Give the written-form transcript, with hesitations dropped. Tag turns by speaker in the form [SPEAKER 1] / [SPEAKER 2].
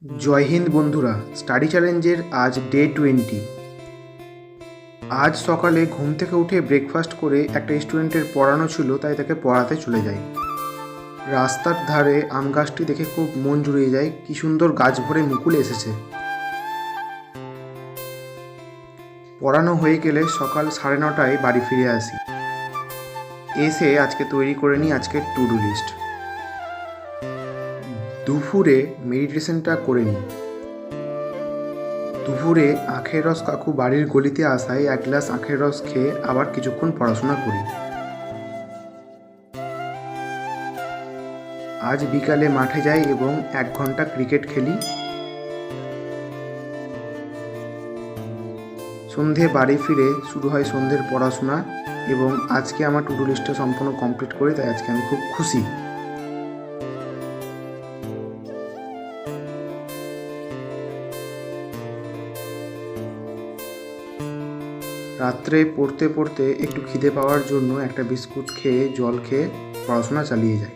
[SPEAKER 1] জয় হিন্দ বন্ধুরা, স্টাডি চ্যালেঞ্জের আজ ডে 20। আজ সকালে ঘুম থেকে উঠে ব্রেকফাস্ট করে একটা স্টুডেন্টের পড়ানো ছিল, তাই তাকে পড়াতে চলে যাই। রাস্তার ধারে আম গাছটি দেখে খুব মন জুড়িয়ে যায়, কি সুন্দর গাছ ভরে মুকুল এসেছে। পড়ানো হয়ে গেলে সকাল 9:30টায় বাড়ি ফিরে আসি। এসে আজকে তৈরি করে নিই আজকের টু ডু লিস্ট। দুপুরে মেডিটেশনটা করে নিই। দুপুরে আখের রস কাকু বাড়ির গলিতে আসায় এক গ্লাস আখের রস খেয়ে আবার কিছুক্ষণ পড়াশোনা করি। আজ বিকালে মাঠে যাই এবং 1 ঘন্টা ক্রিকেট খেলি। সন্ধে বাড়ি ফিরে শুরু হয় সন্ধ্যের পড়াশোনা এবং আজকে আমার টু ডু লিস্টটা সম্পূর্ণ কমপ্লিট করি, তাই আজকে আমি খুব খুশি। রাত্রে পড়তে পড়তে একটু খিদে পাওয়ার জন্য একটা বিস্কুট খেয়ে জল খেয়ে পড়াশোনা চালিয়ে যাই।